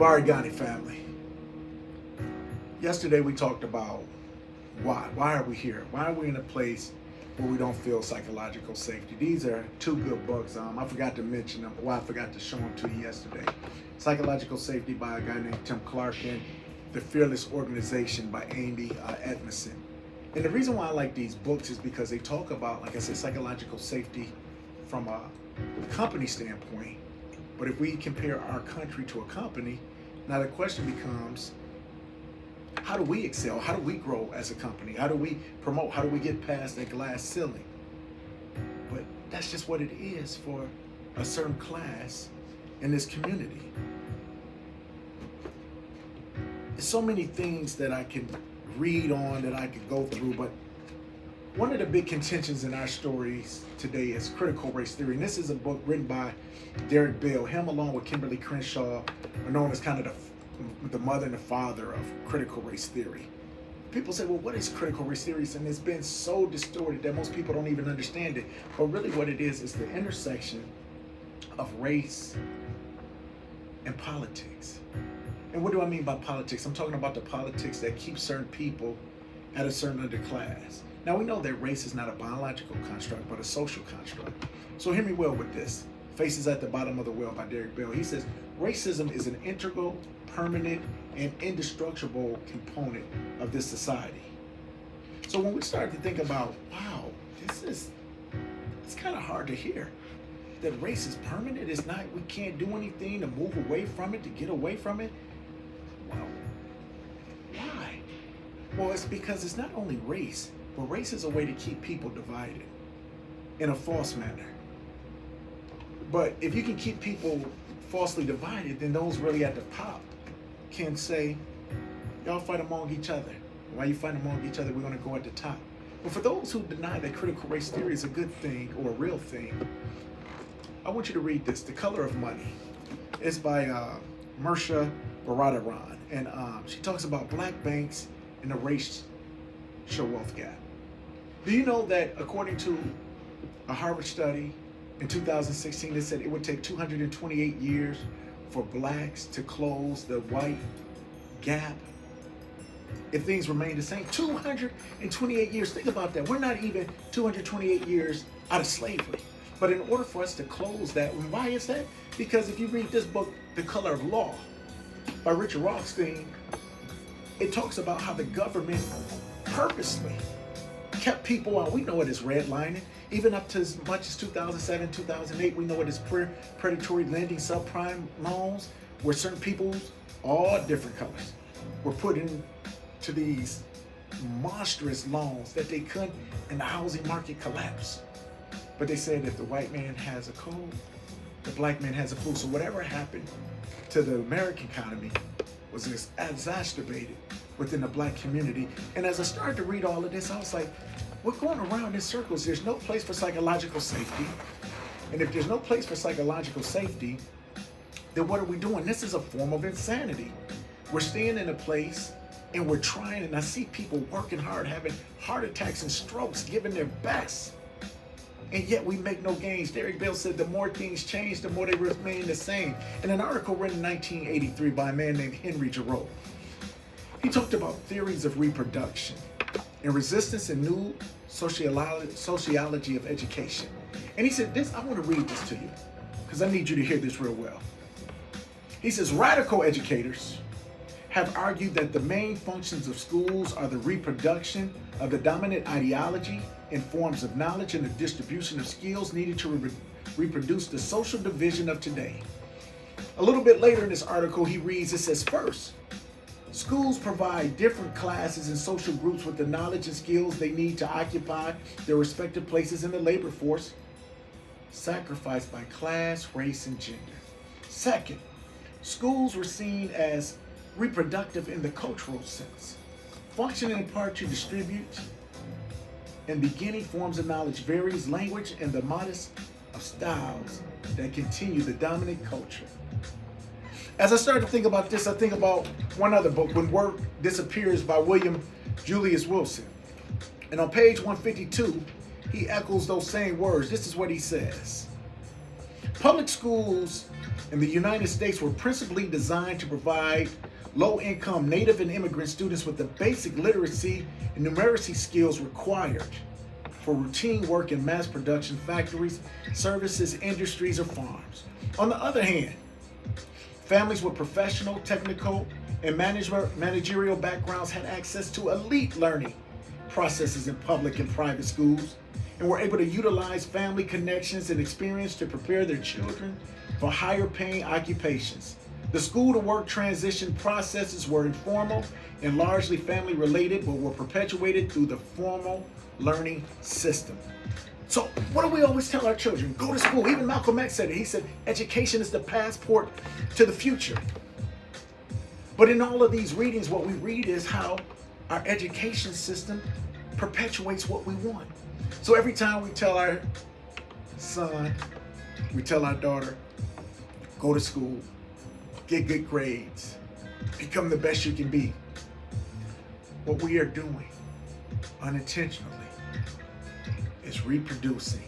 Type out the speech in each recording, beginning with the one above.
Barigani family. Yesterday we talked about why. Why are we here? Why are we in a place where we don't feel psychological safety? These are two good books. I forgot to mention them. Well, I forgot to show them to you yesterday. Psychological Safety by a guy named Tim Clark and The Fearless Organization by Amy Edmondson. And the reason why I like these books is because they talk about, like I said, psychological safety from a company standpoint. But if we compare our country to a company, now the question becomes, how do we excel? How do we grow as a company? How do we promote? How do we get past that glass ceiling? But that's just what it is for a certain class in this community. There's so many things that I can read on, that I could go through, but one of the big contentions in our stories today is critical race theory. And this is a book written by Derek Bell. Him along with Kimberly Crenshaw are known as kind of the mother and the father of critical race theory. People say, well, what is critical race theory? And it's been so distorted that most people don't even understand it. But really what it is the intersection of race and politics. And what do I mean by politics? I'm talking about the politics that keep certain people at a certain underclass. Now we know that race is not a biological construct, but a social construct. So hear me well with this. Faces at the Bottom of the Well by Derek Bell. He says, racism is an integral, permanent, and indestructible component of this society. So when we start to think about, wow, it's kind of hard to hear. That race is permanent, it's not, we can't do anything to move away from it, to get away from it. Well, why? Well, it's because it's not only race, but race is a way to keep people divided in a false manner. But if you can keep people falsely divided, then those really at the top can say, y'all fight among each other. While you fight among each other, we're going to go at the top. But for those who deny that critical race theory is a good thing or a real thing, I want you to read this, The Color of Money. It's by Mersha Baradaran. And she talks about black banks and the racial wealth gap. Do you know that according to a Harvard study in 2016, it said it would take 228 years for blacks to close the white gap if things remain the same? 228 years. Think about that. We're not even 228 years out of slavery. But in order for us to close that, why is that? Because if you read this book, The Color of Law, by Richard Rothstein, it talks about how the government purposely kept people out. We know it is redlining. Even up to as much as 2007, 2008, we know it is predatory lending, subprime loans, where certain people, all different colors, were put into these monstrous loans that they couldn't, and the housing market collapsed. But they said if the white man has a cold, the black man has a flu. So whatever happened to the American economy was exacerbated within the black community. And as I started to read all of this, I was like, we're going around in circles. There's no place for psychological safety. And if there's no place for psychological safety, then what are we doing? This is a form of insanity. We're staying in a place and we're trying, and I see people working hard, having heart attacks and strokes, giving their best. And yet we make no gains. Derek Bell said the more things change, the more they remain the same. In an article written in 1983 by a man named Henry Giroux, he talked about theories of reproduction and resistance and new sociology of education. And he said this, I want to read this to you because I need you to hear this real well. He says, radical educators have argued that the main functions of schools are the reproduction of the dominant ideology in forms of knowledge and the distribution of skills needed to reproduce the social division of today. A little bit later in this article, he reads, it says, first, schools provide different classes and social groups with the knowledge and skills they need to occupy their respective places in the labor force, sacrificed by class, race, and gender. Second, schools were seen as reproductive in the cultural sense, functioning in part to distribute and beginning forms of knowledge, varies language, and the modest of styles that continue the dominant culture. As I started to think about this, I think about one other book, When Work Disappears by William Julius Wilson. And on page 152, he echoes those same words. This is what he says. Public schools in the United States were principally designed to provide low-income Native and immigrant students with the basic literacy and numeracy skills required for routine work in mass production factories, services, industries, or farms. On the other hand, families with professional, technical, and managerial backgrounds had access to elite learning processes in public and private schools and were able to utilize family connections and experience to prepare their children for higher paying occupations. The school to work transition processes were informal and largely family related, but were perpetuated through the formal learning system. So what do we always tell our children? Go to school. Even Malcolm X said it. He said, education is the passport to the future. But in all of these readings, what we read is how our education system perpetuates what we want. So every time we tell our son, we tell our daughter, go to school, get good grades, become the best you can be, what we are doing unintentionally is reproducing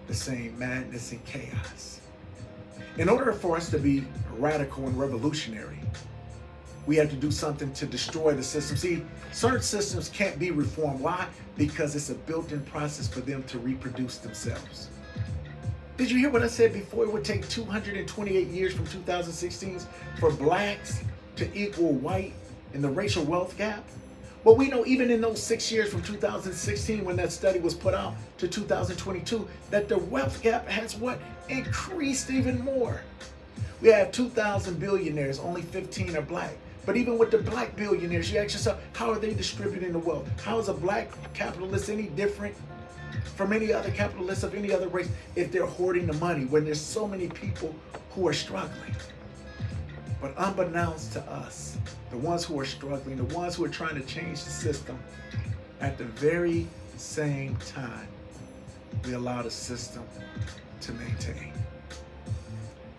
the same madness and chaos. In order for us to be radical and revolutionary, we have to do something to destroy the system. See, certain systems can't be reformed. Why? Because it's a built-in process for them to reproduce themselves. Did you hear what I said before? It would take 228 years from 2016 for blacks to equal white in the racial wealth gap. Well, we know even in those 6 years from 2016 when that study was put out to 2022 that the wealth gap has what? Increased even more. We have 2,000 billionaires, only 15 are black. But even with the black billionaires, you ask yourself, how are they distributing the wealth? How is a black capitalist any different from any other capitalist of any other race if they're hoarding the money when there's so many people who are struggling? But unbeknownst to us, the ones who are struggling, the ones who are trying to change the system, at the very same time, we allow the system to maintain.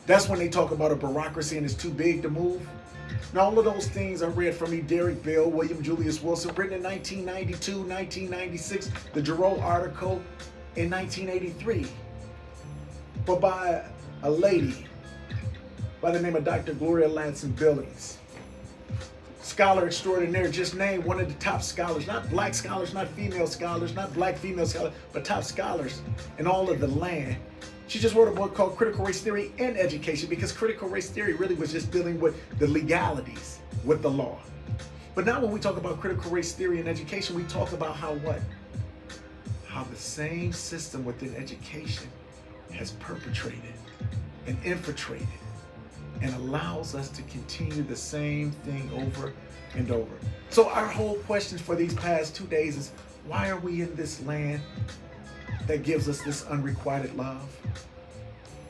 That's when they talk about a bureaucracy and it's too big to move. Now, all of those things I read from E. Derrick Bell, William Julius Wilson, written in 1992, 1996, the Giroux article in 1983, but by a lady by the name of Dr. Gloria Ladson Billings. Scholar extraordinaire, just named one of the top scholars, not black scholars, not female scholars, not black female scholars, but top scholars in all of the land. She just wrote a book called Critical Race Theory in Education, because critical race theory really was just dealing with the legalities with the law. But now when we talk about critical race theory in education, we talk about how the same system within education has perpetrated and infiltrated and allows us to continue the same thing over and over. So our whole question for these past 2 days is, why are we in this land that gives us this unrequited love?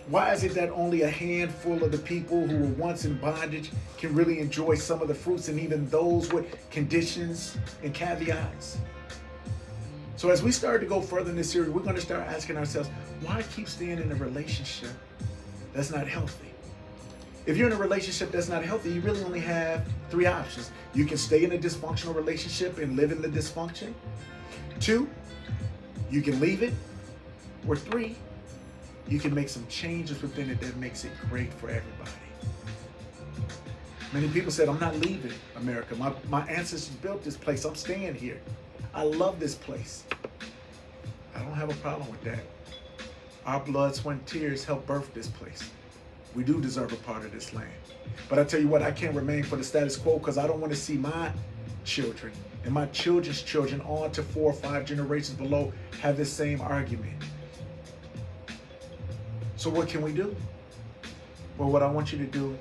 Why is it that only a handful of the people who were once in bondage can really enjoy some of the fruits, and even those with conditions and caveats? So as we start to go further in this series, we're going to start asking ourselves, why keep staying in a relationship that's not healthy? If you're in a relationship that's not healthy, you really only have 3 options. You can stay in a dysfunctional relationship and live in the dysfunction. 2, you can leave it. Or 3, you can make some changes within it that makes it great for everybody. Many people said, I'm not leaving America. My ancestors built this place. I'm staying here. I love this place. I don't have a problem with that. Our blood, sweat, and tears helped birth this place. We do deserve a part of this land. But I tell you what, I can't remain for the status quo, because I don't want to see my children and my children's children on to 4 or 5 generations below have this same argument. So what can we do? Well, what I want you to do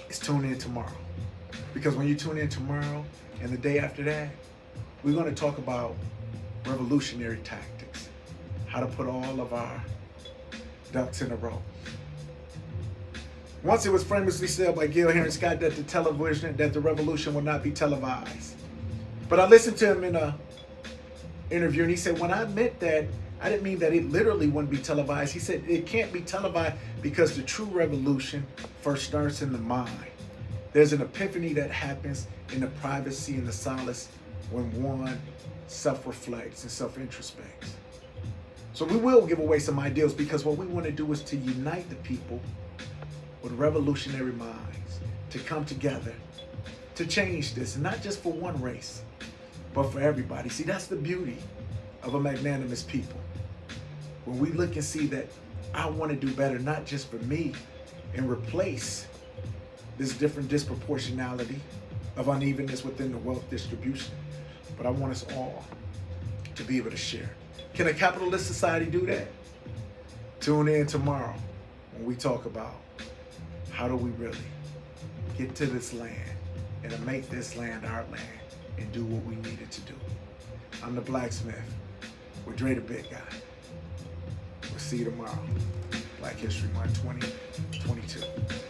is tune in tomorrow. Because when you tune in tomorrow and the day after that, we're going to talk about revolutionary tactics, how to put all of our ducks in a row. Once it was famously said by Gil Henry Scott that the revolution will not be televised. But I listened to him in an interview, and he said, when I meant that, I didn't mean that it literally wouldn't be televised. He said it can't be televised because the true revolution first starts in the mind. There's an epiphany that happens in the privacy and the solace when one self-reflects and self-introspects. So we will give away some ideals, because what we want to do is to unite the people with revolutionary minds, to come together, to change this, and not just for one race, but for everybody. See, that's the beauty of a magnanimous people. When we look and see that I want to do better, not just for me, and replace this different disproportionality of unevenness within the wealth distribution, but I want us all to be able to share. Can a capitalist society do that? Tune in tomorrow when we talk about how do we really get to this land and to make this land our land and do what we needed to do. I'm the Blacksmith with Dre the Big Guy. We'll see you tomorrow. Black History Month 2022.